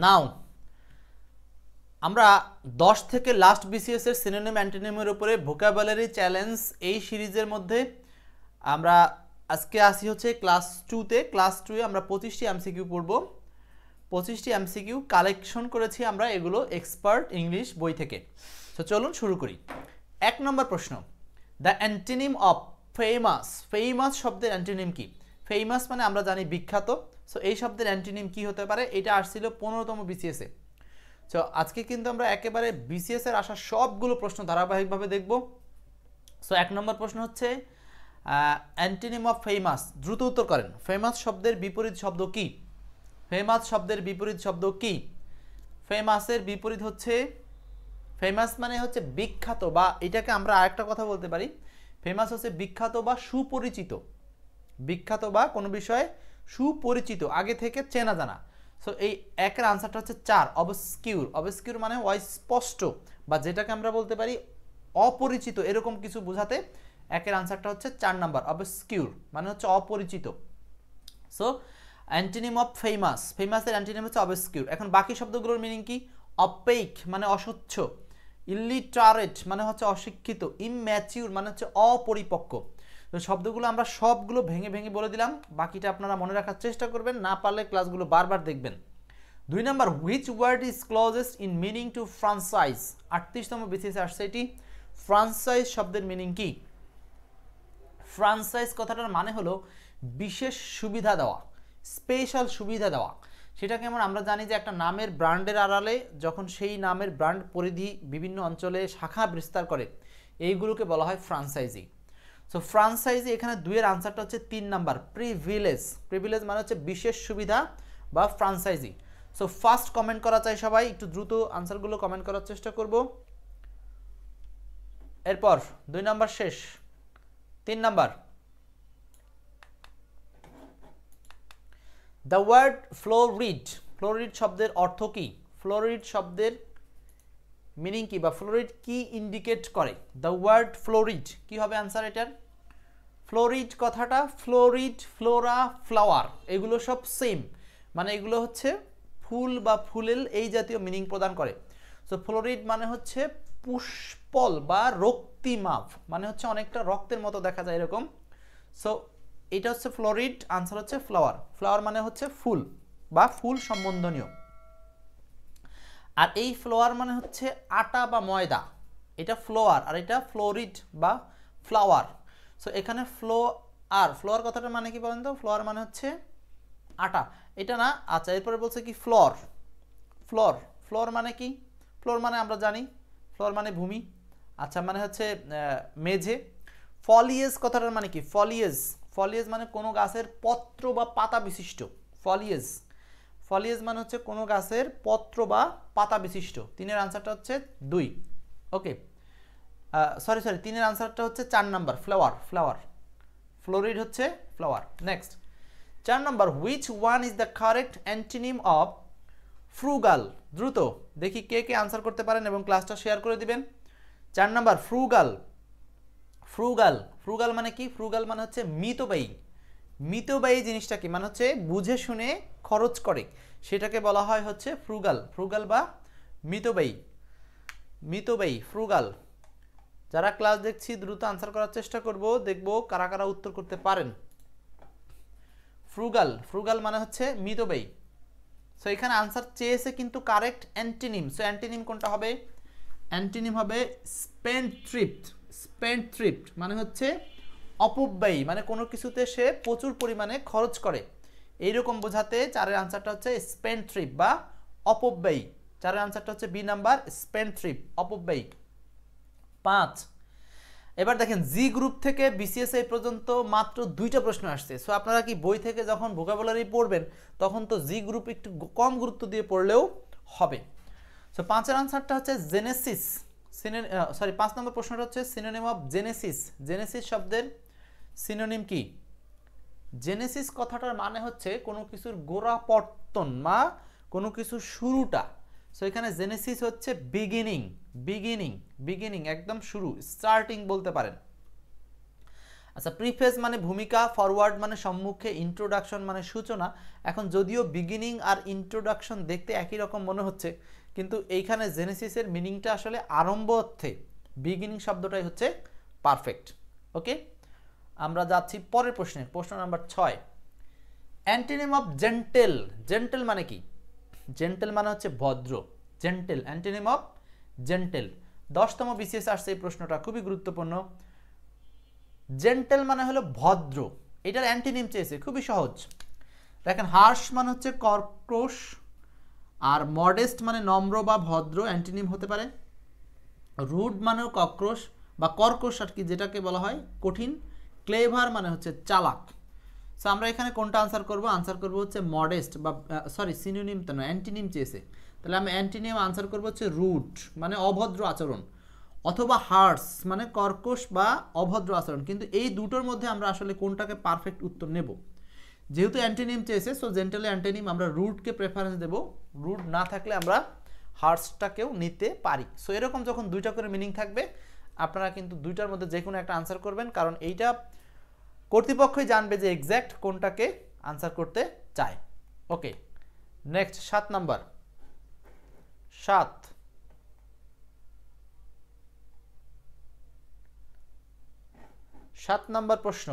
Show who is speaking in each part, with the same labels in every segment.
Speaker 1: নাও আমরা 10 থেকে last BCS এর সিনোনিম অ্যান্টোনিমের উপরে ভোকাবুলারি চ্যালেঞ্জ এই সিরিজের মধ্যে আমরা আজকে আসি হচ্ছে ক্লাস 2 তে। ক্লাস 2 এ আমরা 25টি এমসিকিউ পড়ব। 25টি এমসিকিউ কালেকশন করেছি আমরা এগুলো এক্সপার্ট ইংলিশ বই থেকে। তো চলুন শুরু করি। 1 নম্বর প্রশ্ন, the antonym of famous. Famous শব্দের অ্যান্টোনিম কি? ফেমাস মানে আমরা জানি বিখ্যাত। সো এই শব্দের অ্যান্টোনিম কি হতে পারে? এটা আসছিল 15তম বিসিএস এ। সো আজকে কিন্তু আমরা একেবারে বিসিএস এর আসা সবগুলো প্রশ্ন ধারাবাহিকভাবে দেখব। সো 1 নম্বর প্রশ্ন হচ্ছে অ্যান্টোনিম অফ ফেমাস। দ্রুত উত্তর করেন। ফেমাস শব্দের বিপরীত শব্দ কি? ফেমাস শব্দের বিপরীত শব্দ কি? ফেমাসের বিপরীত হচ্ছে, ফেমাস মানে হচ্ছে বিখ্যাত, বা এটাকে আমরা আরেকটা কথা বলতে পারি, ফেমাস হচ্ছে বিখ্যাত বা সুপরিচিত। বিখ্যাত বা কোনো বিষয়ে সুপরিচিত, আগে থেকে চেনা জানা। সো এই একের আনসারটা হচ্ছে 4, অবস্কিউর। অবস্কিউর মানে অস্পষ্ট, বা যেটাকে আমরা বলতে পারি অপরিচিত, এরকম কিছু বোঝাতে একের আনসারটা হচ্ছে 4 নাম্বার, অবস্কিউর মানে হচ্ছে অপরিচিত। সো অ্যান্টোনিম অফ ফেমাস, ফেমাসের অ্যান্টোনিম হচ্ছে অবস্কিউর। এখন বাকি শব্দগুলোর মিনিং কি? অপেক মানে অস্বচ্ছ, ইলিটারেট মানে হচ্ছে অশিক্ষিত, ইম্যাচিউর মানে হচ্ছে অপরিপক্ক। তো শব্দগুলো আমরা সবগুলো ভেঙে ভেঙে বলে দিলাম, বাকিটা আপনারা মনে রাখার চেষ্টা করবেন, না পারলে ক্লাসগুলো বারবার দেখবেন। 2 number, which word is closest in meaning to franchise. 38তম বিসিএস আসছে এটি। ফ্রাঞ্চাইজ শব্দের মিনিং কি? ফ্রাঞ্চাইজ কথাটার মানে হলো বিশেষ সুবিধা দেওয়া, স্পেশাল সুবিধা দেওয়া। সেটা কেমন? আমরা জানি যে একটা নামের ব্র্যান্ডের আড়ালে যখন সেই নামের ব্র্যান্ড পরিধি বিভিন্ন অঞ্চলে শাখা বিস্তার করে, এইগুলোকে বলা হয় ফ্রাঞ্চাইজি। সো ফ্রাঞ্চাইজি এখানে 2 এর আনসারটা হচ্ছে 3 নাম্বার, প্রিভিলেজ। প্রিভিলেজ মানে হচ্ছে বিশেষ সুবিধা বা ফ্রাঞ্চাইজি। সো ফার্স্ট কমেন্ট করা চাই সবাই, একটু দ্রুত আনসারগুলো কমেন্ট করার চেষ্টা করব। এরপর 2 নাম্বার শেষ, 3 নাম্বার, দ্য ওয়ার্ড ফ্লোরিড। ফ্লোরিড শব্দের অর্থ কি? ফ্লোরিড শব্দের মিনিং কি, বা ফ্লোরিড কি ইন্ডিকেট করে? দ্য ওয়ার্ড ফ্লোরিড কি হবে আনসার এটার? ফ্লোরিড কথাটা, ফ্লোরিড, ফ্লোরা, ফ্লাওয়ার, এগুলো সব সেম, মানে এগুলো হচ্ছে ফুল বা ফুলেল এই জাতীয় মিনিং প্রদান করে। সো ফ্লোরিড মানে হচ্ছে পুষ্পল বা রক্তিমাভ, মানে হচ্ছে অনেকটা রক্তের মতো দেখা যায় এরকম। সো এটা হচ্ছে ফ্লোরিড, আনসার হচ্ছে ফ্লাওয়ার। ফ্লাওয়ার মানে হচ্ছে ফুল বা ফুল সম্বন্ধনীয়। আর এই ফ্লোয়ার মানে হচ্ছে আটা বা ময়দা, এটা ফ্লোয়ার, আর এটা ফ্লোরিড বা ফ্লাওয়ার। সো এখানে ফ্লোয়ার কথাটা মানে কি বলেন তো? ফ্লোয়ার মানে হচ্ছে আটা, এটা না। আচ্ছা, এরপরে বলছে কি ফ্লোর। ফ্লোর মানে কি? ফ্লোর মানে আমরা জানি ফ্লোর মানে ভূমি। আচ্ছা, মানে হচ্ছে মেঝে। ফলিয়েজ কথাটার মানে কি? ফলিয়েজ মানে কোনো গাছের পত্র বা পাতা বিশিষ্ট। ফলিয়েজ মানে হচ্ছে কোনো গাছের পত্র বা পাতা বিশিষ্ট। 3 এর আনসারটা হচ্ছে 2। ওকে, সরি 3 এর আনসারটা হচ্ছে 4 নাম্বার, ফ্লাওয়ার। ফ্লোরিড হচ্ছে flower. Next 4 number, which one is the correct antonym of frugal. দ্রুত দেখি কে কে আনসার করতে পারেন এবং ক্লাসটা শেয়ার করে দিবেন। 4 নাম্বার, ফ্রুগাল মানে কি? ফ্রুগাল মানে হচ্ছে মিতব্যয়ী। মিতব্যয়ী জিনিসটা কি? মানে হচ্ছে বুঝে শুনে খরচ করে, সেটাকে বলা হয় হচ্ছে ফ্রুগাল বা মিতব্যয়ী, ফ্রুগাল। যারা ক্লাস দেখছি দ্রুত আনসার করার চেষ্টা করব, দেখব কারা কারা উত্তর করতে পারেন। ফ্রুগাল মানে হচ্ছে মিতব্যয়ী। সো এখানে আনসার চেয়েছে কিন্তু কারেক্ট অ্যান্টোনিম। সো অ্যান্টোনিম কোনটা হবে? অ্যান্টোনিম হবে স্পেন্ডথ্রিফট মানে হচ্ছে অপব্যয়ী, মানে কোনো কিছুতে সে প্রচুর পরিমাণে খরচ করে, এইরকম বোঝাতে 4 এর আনসারটা হচ্ছে স্পেন্ডথ্রিফট বা অপব্যয়ী। 4 এর আনসারটা হচ্ছে বি নাম্বার, স্পেন্ডথ্রিফট, অপব্যয়ী। 5, এবার দেখেন জি গ্রুপ থেকে বিসিএস এই পর্যন্ত মাত্র 2টা প্রশ্ন আসছে। সো আপনারা কি বই থেকে যখন ভোকাবুলারি পড়বেন তখন তো জি গ্রুপ একটু কম গুরুত্ব দিয়ে পড়লেও হবে। সো 5 এর আনসারটা হচ্ছে জেনেসিস। 5 নম্বর প্রশ্নটা হচ্ছে সিনোনিম অফ জেনেসিস। জেনেসিস শব্দের সিনোনিম কি? জেনেসিস কথাটার মানে হচ্ছে কোনো কিছুর গোড়াপত্তন বা কোনো কিছুর শুরুটা। সো এখানে জেনেসিস হচ্ছে বিগিনিং, একদম শুরু, স্টার্টিং বলতে পারেন। আচ্ছা, প্রিফেস মানে ভূমিকা, ফরওয়ার্ড মানে সম্মুখে, ইন্ট্রোডাকশন মানে সূচনা। এখন যদিও বিগিনিং আর ইন্ট্রোডাকশন দেখতে একই রকম মনে হচ্ছে, কিন্তু এইখানে জেনেসিসের মিনিংটা আসলে আরম্ভ অর্থে বিগিনিং শব্দটাই হচ্ছে পারফেক্ট। ওকে, আমরা যাচ্ছি পরের প্রশ্নে, প্রশ্ন number 6। Antonym of gentle. Gentle মানে কি? জেন্টেল মানে হচ্ছে ভদ্র। Gentle, antonym of gentle. 10তম বিসিএস আসছে এই প্রশ্নটা, খুবই গুরুত্বপূর্ণ। জেন্টেল মানে হলো ভদ্র, এটার অ্যান্টিনিম চেয়েছে, খুবই সহজ। দেখেন, হার্শ মানে হচ্ছে কর্কশ, আর মডেস্ট মানে নম্র বা ভদ্র, অ্যান্টিনিম হতে পারে। রুড মানেও কর্কশ বা কর্কশ আর কি, যেটাকে বলা হয় কঠিন। ক্লেভার মানে হচ্ছে চালাক। সো আমরা এখানে কোনটা আনসার করব? আনসার করব হচ্ছে মডেস্ট, বা সরি সিনোনিম তো না, অ্যান্টিনিম চেয়েছে, তাহলে আমি অ্যান্টিনিম আনসার করব হচ্ছে রুড মানে অভদ্র আচরণ, অথবা হার্স মানে কর্কশ বা অভদ্র আচরণ। কিন্তু এই দুটোর মধ্যে আমরা আসলে কোনটাকে পারফেক্ট উত্তর নেব? যেহেতু অ্যান্টিনিম চেয়েছে, সো জেন্টালে অ্যান্টিনিম আমরা রুডকে প্রেফারেন্স দেব। রুড না থাকলে আমরা হার্সটাকেও নিতে পারি। সো এরকম যখন দুইটা করে মিনিং থাকবে, আপনারা কিন্তু দুইটার মধ্যে যে কোনো একটা আনসার করবেন, কারণ এইটা কর্তৃপক্ষই জানবে যে এক্স্যাক্ট কোনটাকে আনসার করতে চায়। ওকে, নেক্সট 7 নাম্বার। 7 নাম্বার প্রশ্ন।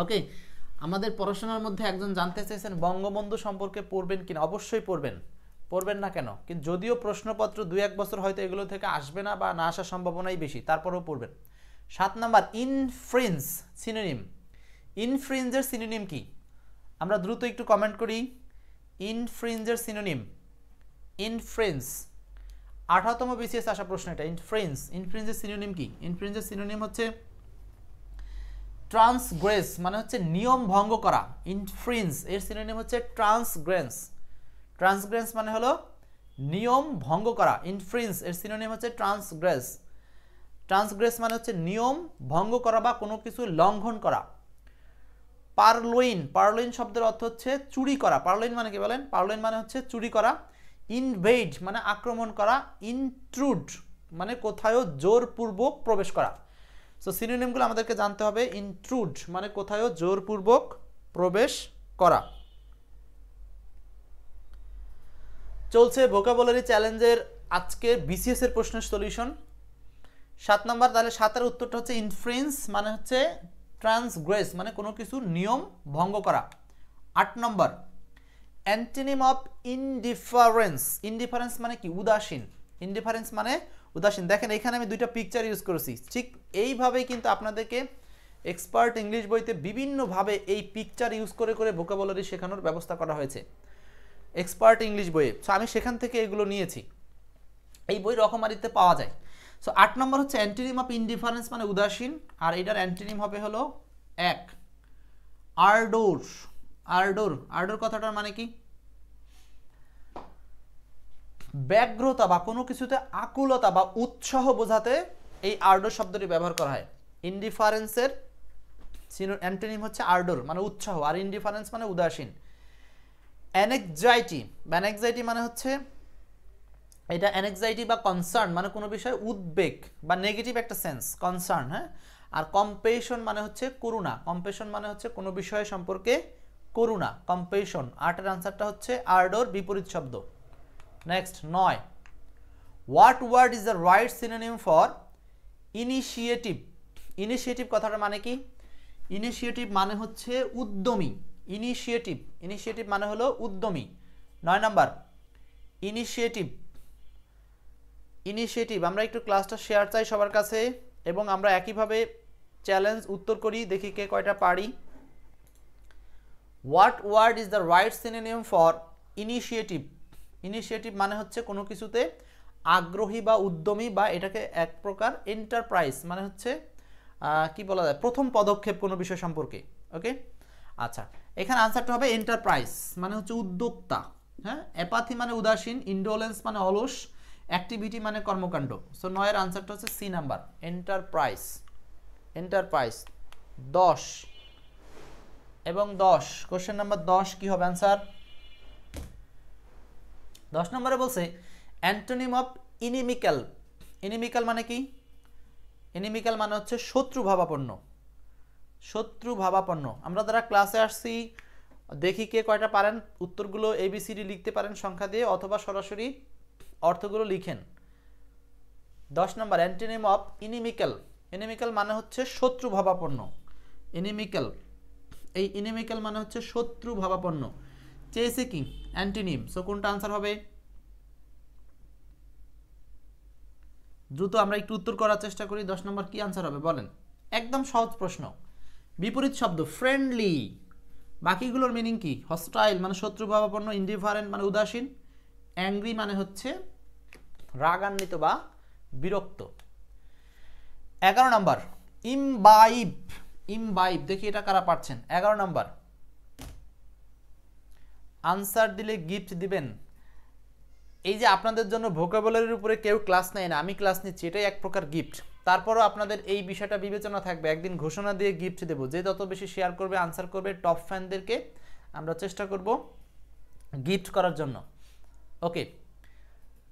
Speaker 1: ওকে, আমাদের পড়াশোনার মধ্যে একজন জানতে চেয়েছেন বঙ্গবন্ধু সম্পর্কে পড়বেন কিনা। অবশ্যই পড়বেন, পড়বেন না কেন? কিন্তু যদিও প্রশ্নপত্র 2-1 বছর হয়তো এগুলো থেকে আসবে না বা না আসার সম্ভাবনাই বেশি, তারপরেও পড়বেন। 7 নাম্বার, ইনফ্রিঞ্জ সিনোনিম। ইনফ্রিঞ্জের সিনোনিম কি? আমরা দ্রুত একটু কমেন্ট করি। ইনফ্রিঞ্জের সিনোনিম, ইনফ্রিঞ্জ। 18তম বিসিএস আসা প্রশ্ন এটা। ইনফ্রিঞ্জ, ইনফ্রিঞ্জের সিনোনিম কি? ইনফ্রিঞ্জের সিনোনিম হচ্ছে ট্রান্সগ্রেস মানে হচ্ছে নিয়ম ভঙ্গ করা। ইনফ্রিঞ্জ এর সিনোনিম হচ্ছে ট্রান্সগ্রেন্স। ট্রান্সগ্রেন্স মানে হলো নিয়ম ভঙ্গ করা। ইনফ্রিঞ্জ এর সিনোনিম হচ্ছে ট্রান্সগ্রেস। ট্রান্সগ্রেস মানে হচ্ছে নিয়ম ভঙ্গ করা বা কোনো কিছু লঙ্ঘন করা। পারলুইন, পারলুইন শব্দের অর্থ হচ্ছে চুরি করা। পারলুইন মানে কি বলেন? পারলুইন মানে হচ্ছে চুরি করা। ইনভেড মানে আক্রমণ করা। ইনট্রুড মানে কোথায়ও জোরপূর্বক প্রবেশ করা। সো সিনোনিমগুলো আমাদেরকে জানতে হবে। ইনট্রুড মানে কোথায়ও জোরপূর্বক প্রবেশ করা। চলছে ভোকাবুলারি চ্যালেঞ্জের আজকের বিসিএস এর প্রশ্নের সলিউশন। 7 নাম্বার, তাহলে 7-এর উত্তরটা হচ্ছে ইনফ্রিঞ্জ মানে হচ্ছে ট্রান্সগ্রেস মানে কোনো কিছু নিয়ম ভঙ্গ করা। 8 নম্বর, অ্যান্টিনিম অফ ইনডিফারেন্স। ইনডিফারেন্স মানে কি? উদাসীন। ইনডিফারেন্স মানে উদাসীন। দেখেন এখানে আমি দুইটা পিকচার ইউজ করেছি, ঠিক এইভাবেই কিন্তু আপনাদেরকে এক্সপার্ট ইংলিশ বইতে বিভিন্নভাবে এই পিকচার ইউজ করে করে ভোকাবুলারি শেখানোর ব্যবস্থা করা হয়েছে এক্সপার্ট ইংলিশ বইয়ে। সো আমি সেখান থেকে এগুলো নিয়েছি, এই বই রকমারিতে পাওয়া যায়। সো 8 নম্বর হচ্ছে অ্যান্টিনিম অফ ইনডিফারেন্স মানে উদাসীন, আর এটার অ্যান্টিনিম হবে হলো 1 আরডোর। আরডোর, আরডোর কথাটার মানে কি? ব্যগ্রতা বা কোনো কিছুতে আকুলতা বা উৎসাহ বোঝাতে এই আরডোর শব্দটি ব্যবহার করা হয়। ইনডিফারেন্সের অ্যান্টোনিম হচ্ছে আরডোর মানে উৎসাহ, আর ইনডিফারেন্স মানে উদাসীন। অ্যানেক্সাইটি, অ্যানেক্সাইটি মানে হচ্ছে এটা অ্যানেক্সাইটি বা কনসার্ন মানে কোনো বিষয়ে উদ্বেগ বা নেগেটিভ একটা সেন্স, কনসার্ন। হ্যাঁ, আর কম্পেশন মানে হচ্ছে করুণা। কম্পেশন মানে হচ্ছে কোনো বিষয় সম্পর্কে করুণা, কম্পেশন। 8-এর আনসারটা হচ্ছে আরডোর বিপরীত শব্দ। Next 9, what word is the right synonym for initiative. Initiative কথাটা মানে কি? ইনিশিয়েটিভ মানে হচ্ছে উদ্যমী। ইনিশিয়েটিভ, ইনিশিয়েটিভ মানে হলো উদ্যমী। 9 নাম্বার, ইনিশিয়েটিভ। ইনিশিয়েটিভ আমরা একটু ক্লাসটা শেয়ার চাই সবার কাছে, এবং আমরা একইভাবে চ্যালেঞ্জ উত্তর করি, দেখি কে কয়টা পারি। What word is the right synonym for initiative. Initiative মানে হচ্ছে কোনো কিছুতে আগ্রহী বা উদ্যমী, বা এটাকে এক প্রকার এন্টারপ্রাইজ মানে হচ্ছে কি বলা যায়, প্রথম পদক্ষেপ কোনো বিষয় সম্পর্কে। ওকে, আচ্ছা, এখানে আনসারটা হবে এন্টারপ্রাইজ মানে হচ্ছে উদ্যোক্তা। হ্যাঁ, অ্যাপাথি মানে উদাসীন, ইন্ডোলেন্স মানে অলস, অ্যাক্টিভিটি মানে কর্মকাণ্ড। সো 9-এর আনসারটা হচ্ছে সি নাম্বার, এন্টারপ্রাইজ। এন্টারপ্রাইজ। 10 এবং 10, কোশ্চেন নাম্বার 10 কি হবে আনসার? 10 নম্বরে বলছে অ্যান্টোনিম অফ ইনিমিক্যাল। ইনিমিক্যাল মানে কি? ইনিমিক্যাল মানে হচ্ছে শত্রু ভাবাপন্ন। শত্রু ভাবাপন্ন। আমরা যারা ক্লাসে আসছি দেখি কে কয়টা পারেন। উত্তরগুলো ABCD লিখতে পারেন সংখ্যা দিয়ে, অথবা সরাসরি অর্থগুলো লিখেন। 10 নম্বর অ্যান্টোনিম অফ ইনিমিক্যাল। ইনিমিক্যাল মানে হচ্ছে শত্রু ভাবাপন্ন। ইনিমিক্যাল, এই ইনিমিক্যাল মানে হচ্ছে শত্রু ভাবাপন্ন। চেয়েছে কি অ্যান্টোনিম, সো কোনটা আনসার হবে? দ্রুত আমরা একটু উত্তর করার চেষ্টা করি। 10 নম্বর কি আনসার হবে বলেন? একদম সহজ প্রশ্ন। বিপরীত শব্দ ফ্রেন্ডলি, বাকিগুলোর মিনিং কি? হস্টাইল মানে শত্রু ভাবাপন্ন, ইনডিফারেন্ট মানে উদাসীন, অ্যাংরি মানে হচ্ছে রাগান্বিত বা বিরক্ত। 11 নম্বর ইমবাইব। ইমবাইব, দেখি এটা কারা পাচ্ছেন। 11 নম্বর আনসার দিলে গিফট দিবেন। এই যে আপনাদের জন্য ভোকাবুলারির উপরে কেউ ক্লাস নেয় না, আমি ক্লাস নিচ্ছি, এটাই এক প্রকার গিফট। তারপরও আপনাদের এই বিষয়টা বিবেচনা থাকবে, একদিন ঘোষণা দিয়ে গিফট দেবো। যে যত বেশি শেয়ার করবে, আনসার করবে, টপ ফ্যানদেরকে আমরা চেষ্টা করব গিফট করার জন্য। ওকে,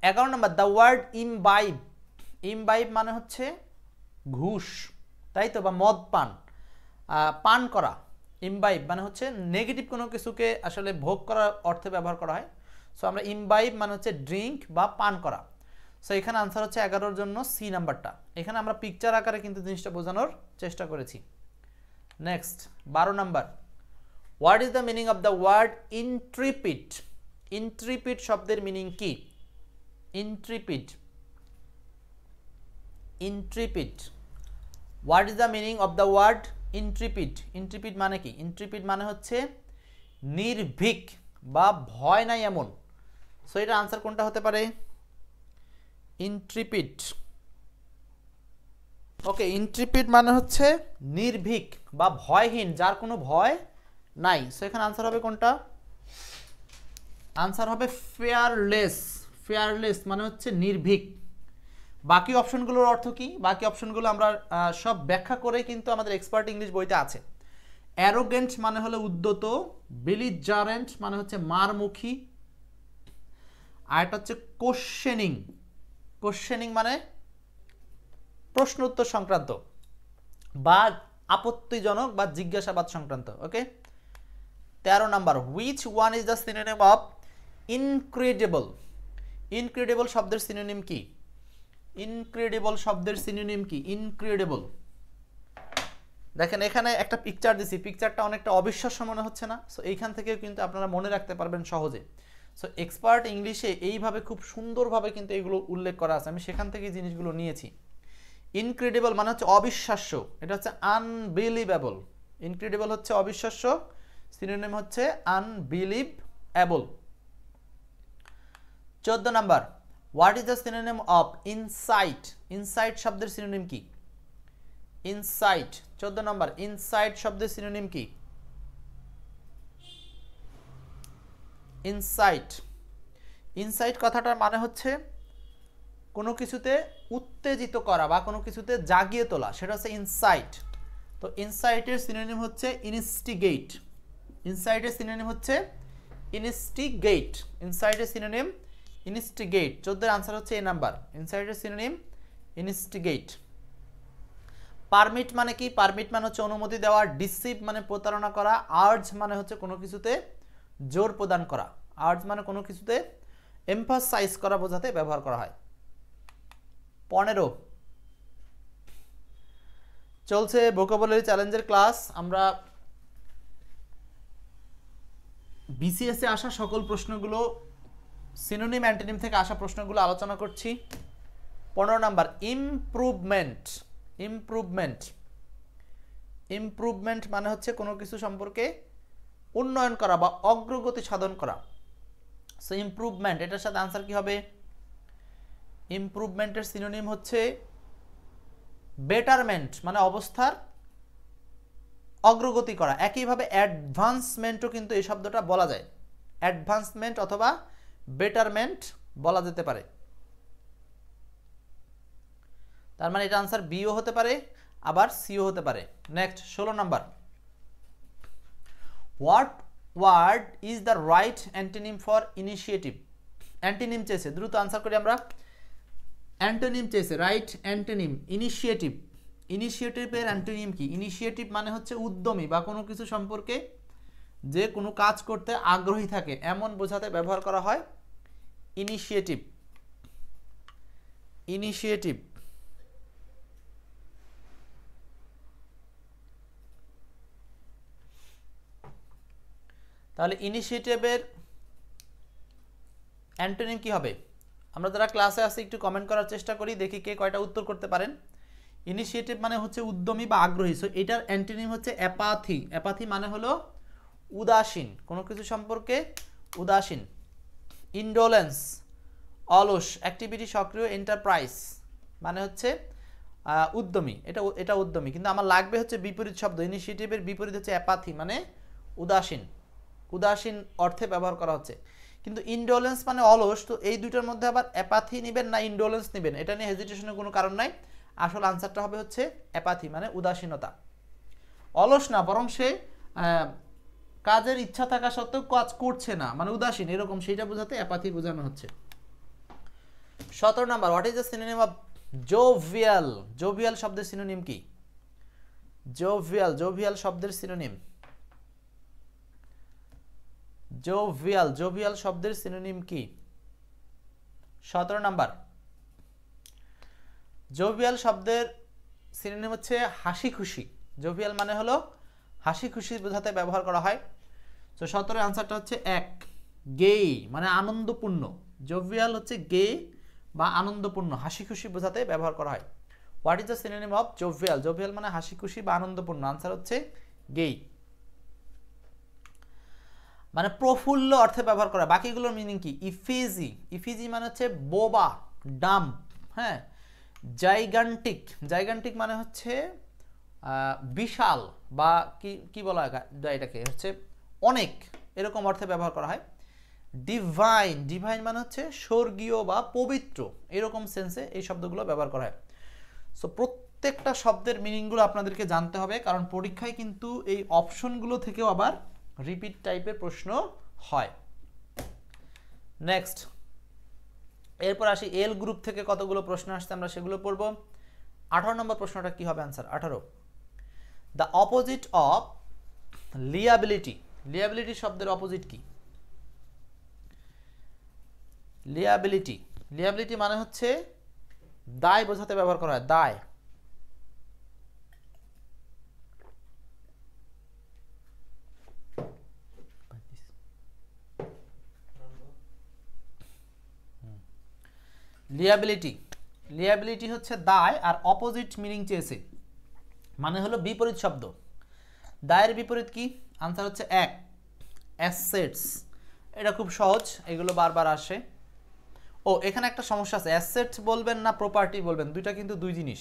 Speaker 1: 11 নম্বর দ্য ওয়ার্ড ইমবাইব। ইমবাইব মানে হচ্ছে ঘুষ, তাই তো, বা মদ পান, পান করা। ইমবাইব মানে হচ্ছে নেগেটিভ কোনো কিছুকে আসলে ভোগ করার অর্থে ব্যবহার করা হয়। সো আমরা ইমবাইব মানে হচ্ছে ড্রিঙ্ক বা পান করা। সো এখানে আনসার হচ্ছে 11-র জন্য সি নাম্বারটা। এখানে আমরা পিকচার আকারে কিন্তু জিনিসটা বোঝানোর চেষ্টা করেছি। Next 12 number what is the meaning of the word intrepid. Intrepid শব্দের মিনিং কি? Intrepid, intrepid, what is the meaning of the word intrepid. Intrepid মানে কি? ইন্ট্রিপিড মানে হচ্ছে নির্ভীক বা ভয় নাই এমন। সো এটা আনসার কোনটা হতে পারে? ইন্ট্রিপিড। ওকে, ইন্ট্রিপিড মানে হচ্ছে নির্ভীক বা ভয়হীন, যার কোনো ভয় নাই। সো এখানে আনসার হবে কোনটা? আনসার হবে ফেয়ারলেস। ফেয়ারলেস মানে হচ্ছে নির্ভীক। বাকি অপশনগুলোর অর্থ কি? বাকি অপশনগুলো আমরা সব ব্যাখ্যা করে কিন্তু আমাদের এক্সপার্ট ইংলিশ বইতে আছে। অ্যারোগেন্ট মানে হলো উদ্যত, বেলিজারেন্ট মানে হচ্ছে মারমুখী, আর এটা হচ্ছে কোশ্চেনিং। কোশ্চেনিং মানে প্রশ্ন উত্তর সংক্রান্ত বা আপত্তিজনক বা জিজ্ঞাসাবাদ সংক্রান্ত। ওকে, 13 number which one is the synonym of incredible. Incredible শব্দের সিনোনিম কি? ইনক্রেডিবল শব্দের সিনোনিম কি? ইনক্রেডিবল, দেখেন এখানে একটা পিকচার দিছি, পিকচারটা অনেকটা অবিশ্বাস্য মনে হচ্ছে না? সো এইখান থেকে কিন্তু আপনারা মনে রাখতে পারবেন সহজে। সো এক্সপার্ট ইংলিশে এইভাবে খুব সুন্দরভাবে কিন্তু এগুলো উল্লেখ করা আছে, আমি সেখান থেকে জিনিসগুলো নিয়েছি। ইনক্রেডিবল মানে হচ্ছে অবিশ্বাস্য, এটা হচ্ছে আনবিলিভেবল। ইনক্রেডিবল হচ্ছে অবিশ্বাস্য, সিনোনিম হচ্ছে unbelievable. 14 number what is the synonym of insight. Insight শব্দের সিনোনিম কি? ইনসাইট, 14 নম্বর ইনসাইট শব্দের সিনোনিম কি? ইনসাইট, ইনসাইট কথাটার মানে হচ্ছে কোনো কিছুতে উত্তেজিত করা বা কোনো কিছুতে জাগিয়ে তোলা, সেটা হচ্ছে ইনসাইট। তো ইনসাইটের সিনোনিম হচ্ছে ইনস্টিগেট। ইনসাইটের সিনোনিম হচ্ছে ইনস্টিগেট। ইনসাইটের সিনোনিম ইনস্টিগেট। 14 আনসার হচ্ছে এ নাম্বার। ইনসাইটের সিনোনিম ইনস্টিগেট। পারমিট মানে কি? পারমিট মানে হচ্ছে অনুমতি দেওয়া, ডিসিভ মানে প্রতারণা করা, আর্জ মানে হচ্ছে কোনো কিছুতে জোর প্রদান করা। আর্জ মানে কোনো কিছুতে এমফাসাইজ করা বোঝাতে ব্যবহার করা হয়। 15 চলছে ভোকাবুলারি চ্যালেঞ্জের ক্লাস। আমরা বিসিএস এ আসা সকল প্রশ্নগুলো, সিনোনিম অ্যান্টোনিম থেকে আসা প্রশ্নগুলো আলোচনা করছি। 15 নাম্বার ইমপ্রুভমেন্ট। ইমপ্রুভমেন্ট, ইমপ্রুভমেন্ট মানে হচ্ছে কোনো কিছু সম্পর্কে উন্নয়ন করা বা অগ্রগতি সাধন করা। সো ইমপ্রুভমেন্ট, এটার সাথে আনসার কি হবে? ইমপ্রুভমেন্টের সিনোনিম হচ্ছে বেটারমেন্ট, মানে অবস্থার অগ্রগতি করা। একইভাবে অ্যাডভান্সমেন্টও কিন্তু এই শব্দটা বলা যায়। অ্যাডভান্সমেন্ট অথবা বেটারমেন্ট বলা যেতে পারে। তার মানে এটা আনসার বিও হতে পারে, আবার সিও হতে পারে। Next 16 number what word is the right antonym for initiative. Antonym চেয়েছে, দ্রুত আনসার করি আমরা। অ্যান্টোনিম চেয়েছে, রাইট অ্যান্টোনিম ইনিশিয়েটিভ। ইনিশিয়েটিভের অ্যান্টোনিম কি? ইনিশিয়েটিভ মানে হচ্ছে উদ্যমী বা কোনো কিছু সম্পর্কে যে কোনো কাজ করতে আগ্রহী থাকে এমন বোঝাতে ব্যবহার করা হয় ইনিশিয়েটিভ। ইনিশিয়েটিভ। তাহলে ইনিশিয়েটিভের অ্যান্টোনিম কি হবে? আমরা যারা ক্লাসে আছি একটু কমেন্ট করার চেষ্টা করি, দেখি কে কয়টা উত্তর করতে পারেন। ইনিশিয়েটিভ মানে হচ্ছে উদ্যমী বা আগ্রহী। সো এটার অ্যান্টোনিম হচ্ছে অ্যাপাথি। অ্যাপাথি মানে হলো উদাসীন, কোনো কিছু সম্পর্কে উদাসীন। ইন্ডোলেন্স অলস, অ্যাক্টিভিটি সক্রিয়, এন্টারপ্রাইজ মানে হচ্ছে উদ্যমী। এটা উদ্যমী, কিন্তু আমার লাগবে হচ্ছে বিপরীত শব্দ। ইনিশিয়েটিভের বিপরীত হচ্ছে অ্যাপাথি মানে উদাসীন। উদাসীন অর্থে ব্যবহার করা হচ্ছে। কিন্তু ইন্ডোলেন্স মানে অলস, তো এই দুইটার মধ্যে আবার অ্যাপাথি নেবেন না ইন্ডোলেন্স নেবেন এটা নিয়ে হেজিটেশনের কোনো কারণ নাই। আসল আনসারটা হবে হচ্ছে অ্যাপাথি মানে উদাসীনতা। অলস না, বরং সে কাজের ইচ্ছা থাকা সত্ত্বেও কাজ করছে না মানে উদাসীন এরকম, সেইটা বোঝাতে অ্যাপাথি বোঝানো হচ্ছে। 17 number, what is the synonym of jovial? Jovial শব্দের সিনোনিম কি? জোভিয়াল, জোভিয়াল শব্দের সিনোনিম। জোভিয়াল, জোভিয়াল শব্দের সিনোনিম কি? 17 নাম্বার, জোভিয়াল শব্দের সিনোনিম হচ্ছে হাসি খুশি। জোভিয়াল মানে হলো হাসি খুশি বোঝাতে ব্যবহার করা হয়। তো 17 আনসারটা হচ্ছে 1 গেই মানে আনন্দপূর্ণ। জোভিয়াল হচ্ছে গে বা আনন্দপূর্ণ, হাসি খুশি বোঝাতে ব্যবহার করা হয়। What is the synonym of jovial? Jovial মানে হাসি খুশি বা আনন্দপূর্ণ, আনসার হচ্ছে গেই। মানে প্রফুল্ল অর্থে ব্যবহার করা। বাকিগুলোর মিনিং কি? ইফিজি, ইফিজি মানে হচ্ছে বোবা, ডাম্প। হ্যাঁ, জাইগান্টিক, জাইগান্টিক মানে হচ্ছে বিশাল বা কি বলা যায় এটাকে, হচ্ছে অনেক, এরকম অর্থে ব্যবহার করা হয়। ডিভাইন, ডিভাইন মানে হচ্ছে স্বর্গীয় বা পবিত্র, এরকম সেন্সে এই শব্দগুলো ব্যবহার করা হয়। সো প্রত্যেকটা শব্দের মিনিংগুলো আপনাদেরকে জানতে হবে, কারণ পরীক্ষায় কিন্তু এই অপশনগুলো থেকেও আবার রিপিট টাইপের প্রশ্ন হয়। নেক্সট, এরপর আসি এল গ্রুপ থেকে কতগুলো প্রশ্ন আসছে আমরা সেগুলো পড়ব। 18 নম্বর প্রশ্নটা কি হবে answer? 18, the opposite of liability. Liability শব্দের অপোজিট কি? লিয়াবিলিটি, লিয়াবিলিটি মানে হচ্ছে দায় বোঝাতে ব্যবহার করা হয়, দায়। লিয়াবিলিটি, লিয়াবিলিটি হচ্ছে দায়, আর অপোজিট মিনিং চেয়েছে মানে হলো বিপরীত শব্দ। দায়ের বিপরীত কি? আনসার হচ্ছে 1 অ্যাসেটস। এটা খুব সহজ, এগুলো বারবার আসে। ও এখানে একটা সমস্যা আছে, অ্যাসেট বলবেন না প্রপার্টি বলবেন, দুইটা কিন্তু দুই জিনিস।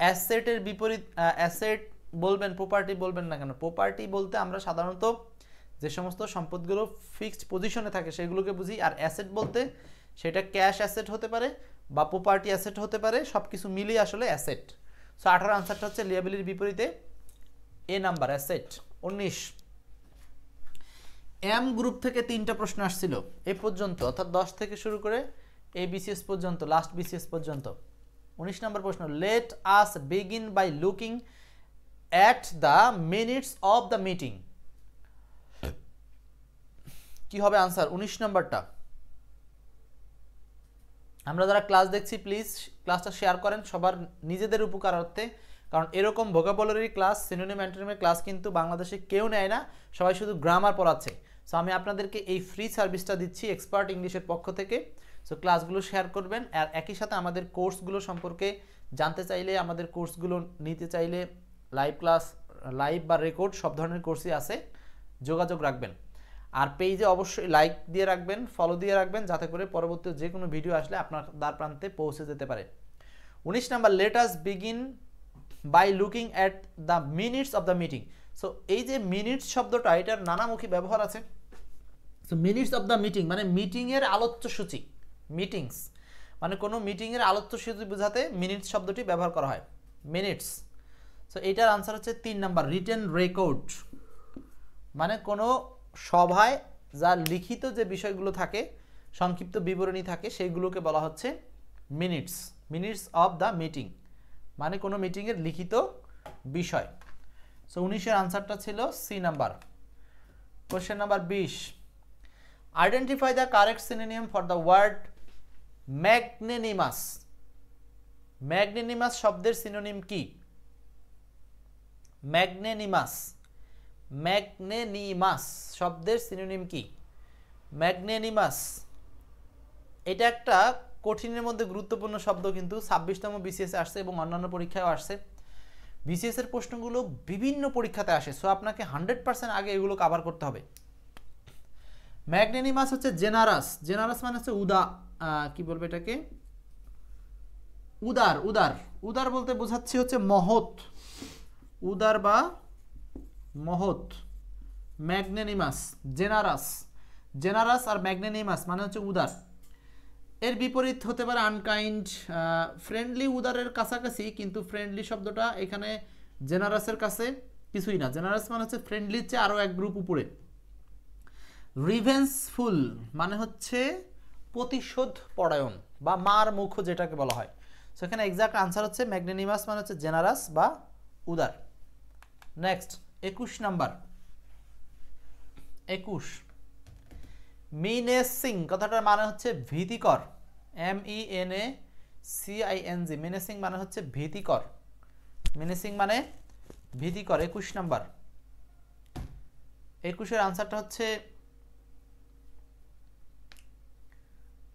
Speaker 1: অ্যাসেটের বিপরীত অ্যাসেট বলবেন, প্রপার্টি বলবেন না কেন? প্রপার্টি বলতে আমরা সাধারণত যে সমস্ত সম্পদগুলো ফিক্সড পজিশনে থাকে সেগুলোকে বুঝি, আর অ্যাসেট বলতে সেটা ক্যাশ অ্যাসেট হতে পারে বা প্রপার্টি অ্যাসেট হতে পারে, সব কিছু মিলিয়ে আসলে অ্যাসেট। সো 18 আনসারটা হচ্ছে লিয়াবিলিটির বিপরীতে এ নাম্বার অ্যাসেট। 19, এম গ্রুপ থেকে 3টা প্রশ্ন আসছিল এ পর্যন্ত, অর্থাৎ 10 থেকে শুরু করে এই বিসিএস পর্যন্ত, লাস্ট বিসিএস পর্যন্ত। 19 নম্বর প্রশ্ন, let us begin by looking at the minutes of the meeting. কি হবে আনসার 19 নম্বরটা? আমরা যারা ক্লাস দেখছি প্লিজ ক্লাসটা শেয়ার করেন সবার নিজেদের উপকারার্থে, কারণ এরকম ভোকাবুলারি ক্লাস, সিনোনিম অ্যান্টোনিমের ক্লাস কিন্তু বাংলাদেশে কেউ নেয় না, সবাই শুধু গ্রামার পড়াচ্ছে। সো আমি আপনাদেরকে এই ফ্রি সার্ভিসটা দিচ্ছি এক্সপার্ট ইংলিশের পক্ষ থেকে। সো ক্লাসগুলো শেয়ার করবেন, আর একই সাথে আমাদের কোর্সগুলো সম্পর্কে জানতে চাইলে, আমাদের কোর্সগুলো নিতে চাইলে, লাইভ ক্লাস, লাইভ বা রেকর্ড সব ধরনের কোর্সই আছে, যোগাযোগ রাখবেন। আর পেজে অবশ্যই লাইক দিয়ে রাখবেন, ফলো দিয়ে রাখবেন, যাতে করে পরবর্তী যে কোনো ভিডিও আসলে আপনার দ্বার প্রান্তে পৌঁছে যেতে পারে। 19 number, let us begin by looking at the minutes of the meeting. So এই যে মিনিটস শব্দটা, এটার নানামুখী ব্যবহার আছে। So minutes of the meeting মানে মিটিংয়ের আলোচ্যসূচি, মিটিংস মানে কোনো মিটিংয়ের আলোচ্যসূচি বোঝাতে মিনিটস শব্দটি ব্যবহার করা হয়, মিনিটস। সো এটার আনসার হচ্ছে 3 নাম্বার রিটেন রেকর্ড, মানে কোনো সভায় যা লিখিত যে বিষয়গুলো থাকে, সংক্ষিপ্ত বিবরণী থাকে, সেইগুলোকে বলা হচ্ছে minutes, minutes of the meeting. মানে কোনো মিটিংয়ের লিখিত বিষয়। সো 19-এর আনসারটা ছিল C number. Question number 20, identify the correct synonym for the word magnanimous. Magnanimous শব্দের সিনোনিম কি? ম্যাগনেনিমাস, ম্যাগনেনিমাস শব্দের সিনোনিম কি? ম্যাগনেনিমাস এটা একটা কঠিনের মধ্যে গুরুত্বপূর্ণ শব্দ, কিন্তু 26তম বিসিএস এ আসছে এবং অন্যান্য পরীক্ষায়ও আসছে। বিসিএস এর প্রশ্নগুলো বিভিন্ন পরীক্ষাতে আসে, সো আপনাকে 100% আগে এগুলো কভার করতে হবে। ম্যাগনেনিমাস হচ্ছে জেনারাস, জেনারাস মানে হচ্ছে কি বলবো এটাকে, উদার। উদার, উদার বলতে বোঝাচ্ছি হচ্ছে মহৎ, উদার বা মহৎ। ম্যাগনেনিমাস, জেনারাস, জেনারাস আর ম্যাগনেনিমাস মানে হচ্ছে উদার। এর বিপরীত হতে পারে আনকাইন্ড, ফ্রেন্ডলি। উদারের কাছাকাছি, কিন্তু ফ্রেন্ডলি শব্দটা এখানে জেনারাসের কাছে কিছুই না। জেনারাস মানে হচ্ছে ফ্রেন্ডলির চেয়ে আরও এক গ্রুপ উপরে। রিভেঞ্জফুল মানে হচ্ছে প্রতিশোধ পরায়ণ বা মার মুখ যেটাকে বলা হয়। সেখানে এক্সাক্ট আনসার হচ্ছে ম্যাগনেনিমাস মানে হচ্ছে জেনারাস বা উদার। Next 21 number. 21, মিনেসিং কথাটার মানে হচ্ছে ভীতিকর। MENACING, মিনেসিং মানে হচ্ছে ভীতিকর। মিনেসিং মানে ভীতিকর। 21 নাম্বার। 21-এর আনসারটা হচ্ছে,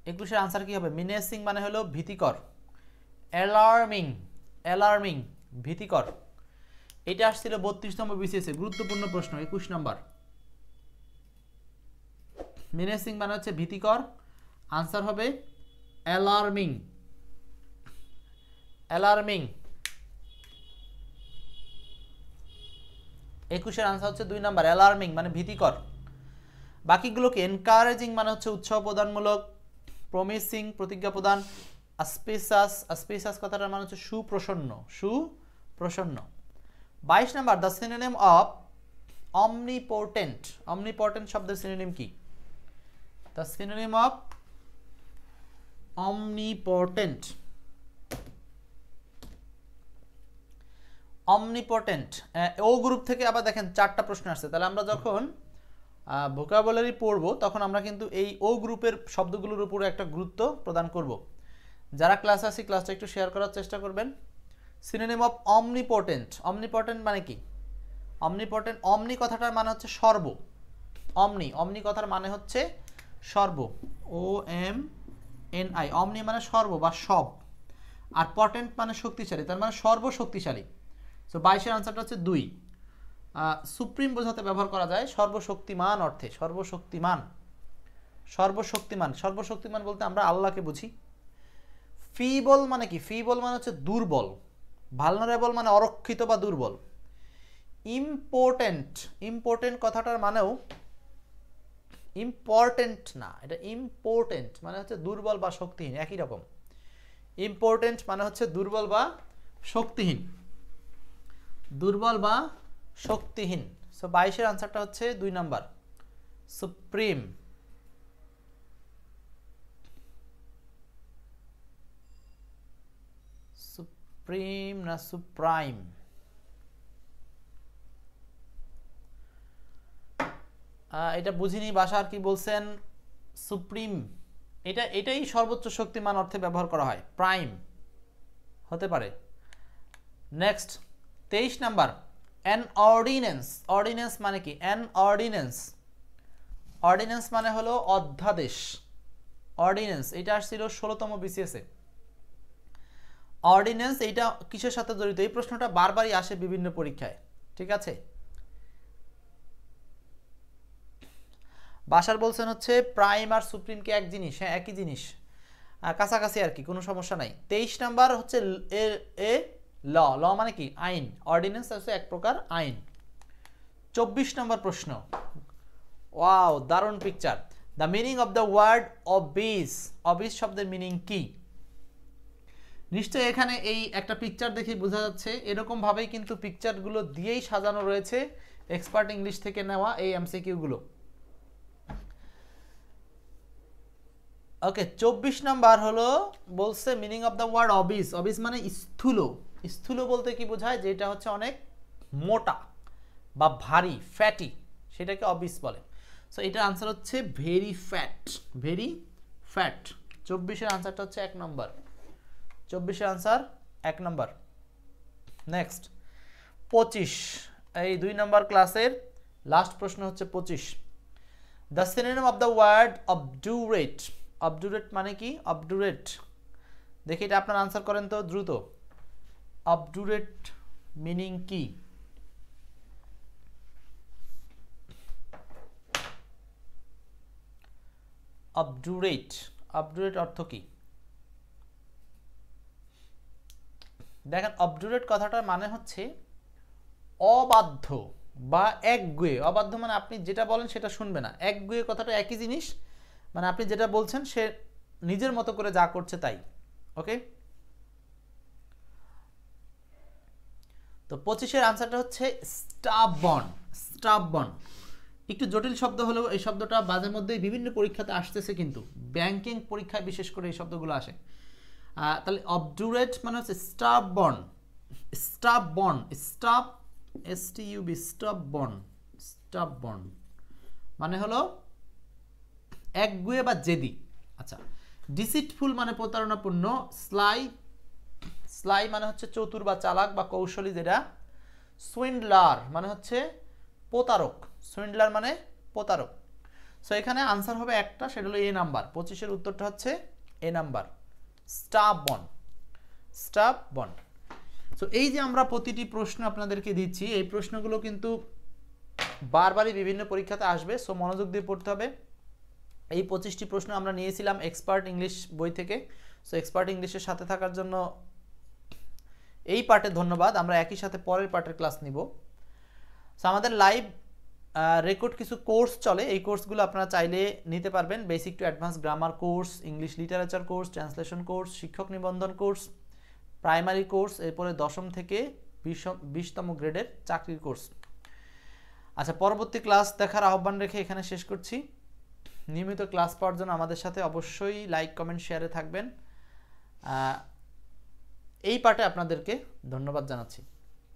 Speaker 1: 21-এর আনসার কি হবে? মিনেসিং মানে হলো ভীতিকর। অ্যালার্মিং, অ্যালার্মিং ভীতিকর। এটা আসছিল 32তম বিসিএস এ, গুরুত্বপূর্ণ প্রশ্ন। 21 নাম্বার। মিনেসিং মানে হচ্ছে ভীতিকর, আনসার হবে অ্যালার্মিং। অ্যালার্মিং। 21-এর আনসার হচ্ছে 2 নাম্বার, অ্যালার্মিং মানে ভীতিকর। বাকিগুলোকে এনকারেজিং মানে হচ্ছে উৎসাহ প্রদানমূলক, প্রমিসিং প্রতিজ্ঞা প্রদান, আসপিসাস, আসপিসাস কথাটার মানে হচ্ছে সুপ্রসন্ন, সুপ্রসন্ন। 22 number, the synonym of omnipotent. Omnipotent শব্দের সিনোনিম কি? The synonym of omnipotent. Omnipotent ও গ্রুপ থেকে আবার দেখেন 4টা প্রশ্ন আসছে। তাহলে আমরা যখন ভোকাবুলারি পড়বো তখন আমরা কিন্তু এই ও গ্রুপের শব্দগুলোর উপরে একটা গুরুত্ব প্রদান করব। যারা ক্লাস আছে ক্লাসটা একটু শেয়ার করার চেষ্টা করবেন। Synonym of omnipotent. অমনিপোর্টেন্ট মানে কি? অমনিপোর্টেন্ট, অমনি কথাটার মানে হচ্ছে সর্ব। অমনি, অমনি কথার মানে হচ্ছে সর্ব, OMNI। অমনি মানে সর্ব বা সব, আর পটেন্ট মানে শক্তিশালী, তার মানে সর্বশক্তিশালী। সো 22-এর আনসারটা হচ্ছে 2। সুপ্রিম বোঝাতে ব্যবহার করা যায় সর্বশক্তিমান অর্থে। সর্বশক্তিমান, সর্বশক্তিমান, সর্বশক্তিমান বলতে আমরা আল্লাহকে বুঝি। ফিবল মানে কি? ফিবল মানে হচ্ছে দুর্বল। ভালনারেবল মানে অরক্ষিত বা দুর্বল। ইম্পর্টেন্ট, ইম্পর্টেন্ট কথাটার মানেও ইম্পর্টেন্ট না, এটা ইম্পর্টেন্ট মানে হচ্ছে দুর্বল বা শক্তিহীন, একই রকম। ইম্পর্টেন্ট মানে হচ্ছে দুর্বল বা শক্তিহীন, দুর্বল বা শক্তিহীন। সো 22-এর আনসারটা হচ্ছে 2 নাম্বার, সুপ্রিম। সুপ্রিম না সুপ্রাইম? এটা বুঝিনি ভাষা আর কি বলছেন। সুপ্রিম এটাই সর্বোচ্চ শক্তিমান অর্থে ব্যবহার করা হয়, প্রাইম হতে পারে। Next 23 number, an ordinance. Ordinance মানে কি? অ্যান অর্ডিন্যান্স, অর্ডিন্যান্স মানে হলো অধ্যাদেশ। অর্ডিন্যান্স এটা আসছিল 16তম বিসিএস এ। অর্ডিন্যান্স এইটা কিসের সাথে জড়িত? এই প্রশ্নটা বারবারই আসে বিভিন্ন পরীক্ষায়, ঠিক আছে। বাশার বলছেন হচ্ছে প্রাইম আর সুপ্রিম কি এক জিনিস? হ্যাঁ একই জিনিস, কাছাকাছি আর কি, কোনো সমস্যা নাই। 23 নাম্বার হচ্ছে এ ল। ল মানে কি? আইন। অর্ডিন্যান্স হচ্ছে এক প্রকার আইন। 24 নম্বর প্রশ্ন, ওয়াও দারুণ picture. The meaning of the word abyss. Abyss শব্দের মিনিং কি? নিশ্চয়ই এখানে এই একটা পিকচার দেখে বোঝা যাচ্ছে। এরকম ভাবেই কিন্তু পিকচারগুলো দিয়েই সাজানো রয়েছে এক্সপার্ট ইংলিশ থেকে নেওয়া এই এমসিকিউ গুলো। ওকে 24 নাম্বার হলো বলছে meaning of the word abyss. অবিস মানে স্থূল, স্থূল বলতে কি বোঝায়, যেটা হচ্ছে অনেক মোটা বা ভারী, ফ্যাটি, সেটাকে অবিস বলে। সো এটার আনসার হচ্ছে ভেরি ফ্যাট, ভেরি ফ্যাট। 24-এর আনসারটা হচ্ছে 1 নম্বর। 24-এর আনসার 1 নম্বর। নেক্সট 25, এই 2 নম্বর ক্লাসের লাস্ট প্রশ্ন হচ্ছে 25। The synonym of the word obdurate. Obdurate মানে কি? অবডুরেট, দেখি এটা আপনার আনসার করেন তো দ্রুত। অবডুরেট মিনিং কি? অবডুরেট, অবডুরেট অর্থ কি? দেখেন, অবডুরেট কথাটার মানে হচ্ছে অবাধ্য বা একগুঁয়ে। অবাধ্য মানে আপনি যেটা বলেন সেটা শুনবে না। একগুঁয়ে কথাটা একই জিনিস, মানে আপনি যেটা বলছেন সে নিজের মতো করে যা করছে তাই। ওকে, তো 25-এর আনসারটা হচ্ছে স্টাবন। স্টাবন একটু জটিল শব্দ হলেও এই শব্দটা মাঝে মধ্যে বিভিন্ন পরীক্ষাতে আসতেছে, কিন্তু ব্যাংকিং পরীক্ষায় বিশেষ করে এই শব্দগুলো আসে। তাহলে অবডুরেট মানে হচ্ছে স্টাবন। স্টাবন, স্টাব, এসটিইউবি, স্টাবন। স্টাবন মানে হলো একগুঁয়ে বা জেদি। আচ্ছা, ডিসিটফুল মানে প্রতারণাপূর্ণ। স্লাই, স্লাই মানে হচ্ছে চতুর বা চালাক বা কৌশলী যেটা। সুইন্ডলার মানে হচ্ছে প্রতারক। সুইন্ডলার মানে প্রতারক। সো এখানে আনসার হবে একটা, সেটা হলো এ নাম্বার। 25-এর উত্তরটা হচ্ছে এ নাম্বার, স্টাবন। স্টাবন। সো এই যে আমরা প্রতিটি প্রশ্ন আপনাদেরকে দিচ্ছি, এই প্রশ্নগুলো কিন্তু বারবারই বিভিন্ন পরীক্ষাতে আসবে। সো মনোযোগ দিয়ে পড়তে হবে। এই 25টি প্রশ্ন আমরা নিয়েছিলাম এক্সপার্ট ইংলিশ বই থেকে। সো এক্সপার্ট ইংলিশের সাথে থাকার জন্য এই পার্টে ধন্যবাদ। আমরা একই সাথে পরের পার্টের ক্লাস নিব। সো আমাদের লাইভ রেকর্ড কিছু কোর্স চলে, এই কোর্সগুলো আপনারা চাইলে নিতে পারবেন। Basic to advance grammar course, English literature course, translation course, শিক্ষক নিবন্ধন কোর্স, প্রাইমারি কোর্স, এরপরে 10ম থেকে 20তম গ্রেডের চাকরির কোর্স। আচ্ছা, পরবর্তী ক্লাস দেখার আহ্বান রেখে এখানে শেষ করছি। নিয়মিত ক্লাস পাওয়ার জন্য আমাদের সাথে অবশ্যই লাইক, কমেন্ট, শেয়ারে থাকবেন। এই পার্টে আপনাদেরকে ধন্যবাদ জানাচ্ছি।